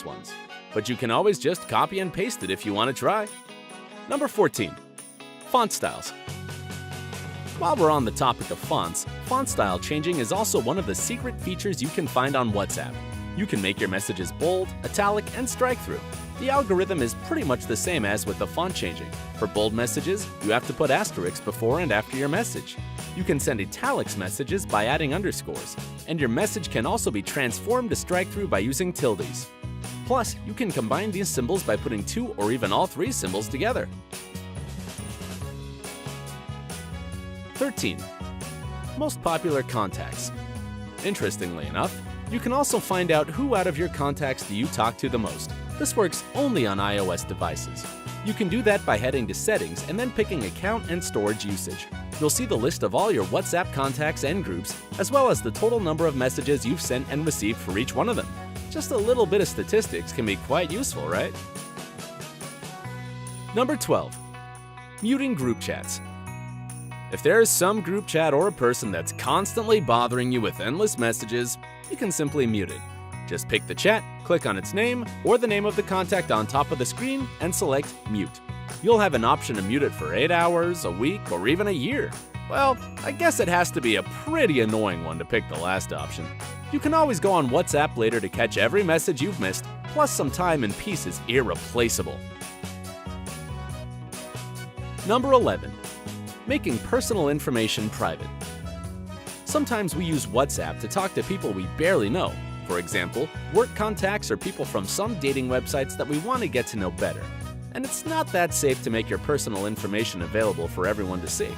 ones. But you can always just copy and paste it if you want to try. Number 14. Font styles. While we're on the topic of fonts, font style changing is also one of the secret features you can find on WhatsApp. You can make your messages bold, italic, and strike-through. The algorithm is pretty much the same as with the font changing. For bold messages, you have to put asterisks before and after your message. You can send italics messages by adding underscores, and your message can also be transformed to strike-through by using tildes. Plus, you can combine these symbols by putting 2 or even all 3 symbols together. 13. Most popular contacts. Interestingly enough, you can also find out who out of your contacts do you talk to the most. This works only on iOS devices. You can do that by heading to Settings and then picking Account and Storage Usage. You'll see the list of all your WhatsApp contacts and groups, as well as the total number of messages you've sent and received for each one of them. Just a little bit of statistics can be quite useful, right? Number 12. Muting group chats. If there is some group chat or a person that's constantly bothering you with endless messages, you can simply mute it. Just pick the chat, click on its name or the name of the contact on top of the screen, and select Mute. You'll have an option to mute it for 8 hours, a week, or even a year. Well, I guess it has to be a pretty annoying one to pick the last option. You can always go on WhatsApp later to catch every message you've missed, plus some time and peace is irreplaceable. Number 11. Making personal information private. Sometimes we use WhatsApp to talk to people we barely know. For example, work contacts or people from some dating websites that we want to get to know better. And it's not that safe to make your personal information available for everyone to see.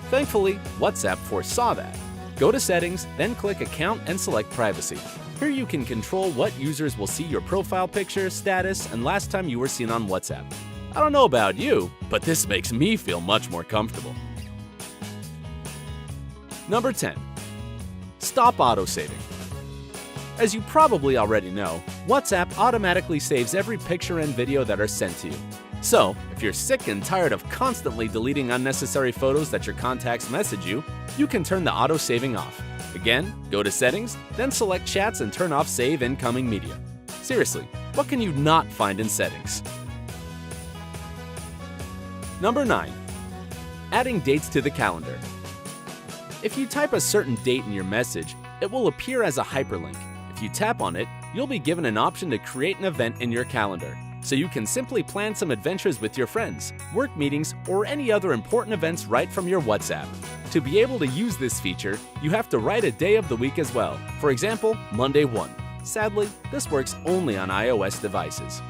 Thankfully, WhatsApp foresaw that. Go to Settings, then click Account and select Privacy. Here you can control what users will see your profile picture, status, and last time you were seen on WhatsApp. I don't know about you, but this makes me feel much more comfortable. Number 10. Stop autosaving. As you probably already know, WhatsApp automatically saves every picture and video that are sent to you. So, if you're sick and tired of constantly deleting unnecessary photos that your contacts message you, you can turn the auto-saving off. Again, go to Settings, then select Chats and turn off Save Incoming Media. Seriously, what can you not find in Settings? Number 9. Adding dates to the calendar. If you type a certain date in your message, it will appear as a hyperlink. If you tap on it, you'll be given an option to create an event in your calendar. So you can simply plan some adventures with your friends, work meetings, or any other important events right from your WhatsApp. To be able to use this feature, you have to write a day of the week as well. For example, Monday 1. Sadly, this works only on iOS devices.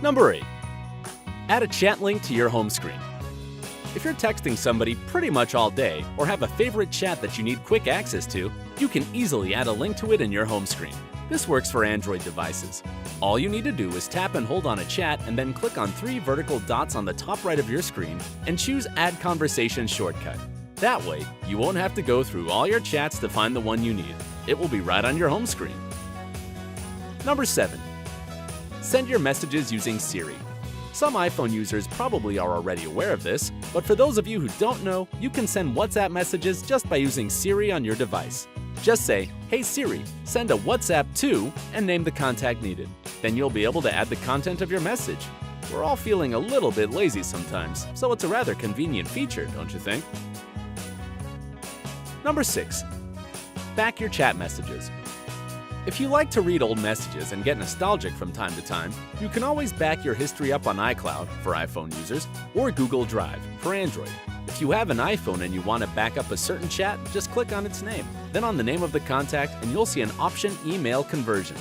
Number 8. Add a chat link to your home screen. If you're texting somebody pretty much all day or have a favorite chat that you need quick access to, you can easily add a link to it in your home screen. This works for Android devices. All you need to do is tap and hold on a chat and then click on 3 vertical dots on the top right of your screen and choose Add Conversation shortcut. That way, you won't have to go through all your chats to find the one you need. It will be right on your home screen. Number 7. Send your messages using Siri. Some iPhone users probably are already aware of this, but for those of you who don't know, you can send WhatsApp messages just by using Siri on your device. Just say, "Hey Siri, send a WhatsApp to," and name the contact needed. Then you'll be able to add the content of your message. We're all feeling a little bit lazy sometimes, so it's a rather convenient feature, don't you think? Number 6. Back your chat messages. If you like to read old messages and get nostalgic from time to time, you can always back your history up on iCloud for iPhone users or Google Drive for Android. If you have an iPhone and you want to back up a certain chat, just click on its name, then on the name of the contact, and you'll see an option Email Conversion.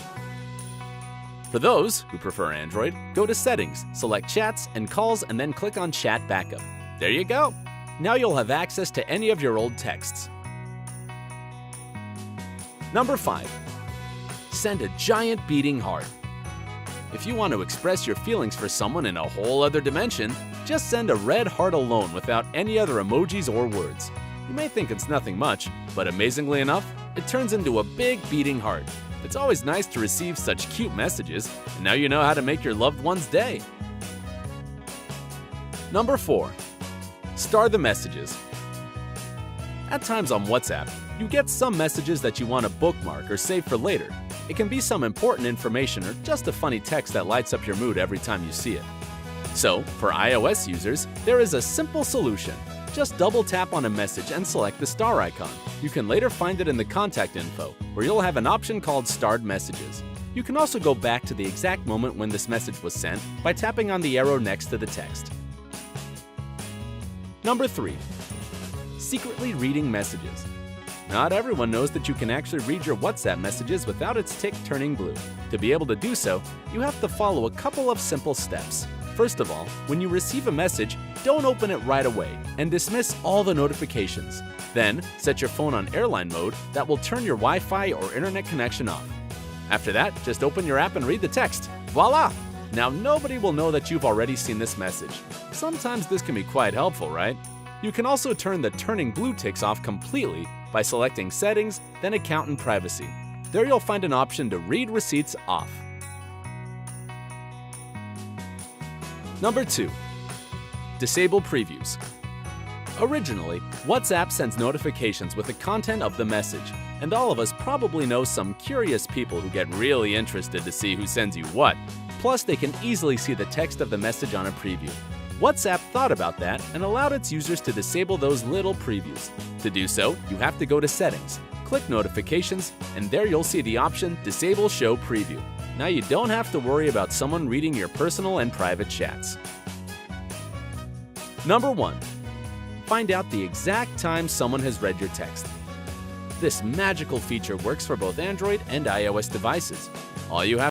For those who prefer Android, go to Settings, select Chats and Calls, and then click on Chat Backup. There you go! Now you'll have access to any of your old texts. Number 5. Send a giant beating heart. If you want to express your feelings for someone in a whole other dimension, just send a red heart alone without any other emojis or words. You may think it's nothing much, but amazingly enough, it turns into a big beating heart. It's always nice to receive such cute messages, and now you know how to make your loved one's day. Number 4. Star the messages. At times on WhatsApp, you get some messages that you want to bookmark or save for later. It can be some important information or just a funny text that lights up your mood every time you see it. So, for iOS users, there is a simple solution. Just double tap on a message and select the star icon. You can later find it in the contact info, where you'll have an option called Starred Messages. You can also go back to the exact moment when this message was sent by tapping on the arrow next to the text. Number 3. Secretly reading messages. Not everyone knows that you can actually read your WhatsApp messages without its tick turning blue. To be able to do so, you have to follow a couple of simple steps. First of all, when you receive a message, don't open it right away and dismiss all the notifications. Then, set your phone on airline mode that will turn your Wi-Fi or internet connection off. After that, just open your app and read the text. Voila! Now nobody will know that you've already seen this message. Sometimes this can be quite helpful, right? You can also turn the turning blue ticks off completely by selecting Settings, then Account and Privacy. There you'll find an option to read receipts off. Number 2. Disable previews. Originally, WhatsApp sends notifications with the content of the message, and all of us probably know some curious people who get really interested to see who sends you what. Plus, they can easily see the text of the message on a preview. WhatsApp thought about that and allowed its users to disable those little previews. To do so, you have to go to Settings, click Notifications, and there you'll see the option Disable Show Preview. Now you don't have to worry about someone reading your personal and private chats. Number 1. Find out the exact time someone has read your text. This magical feature works for both Android and iOS devices. All you have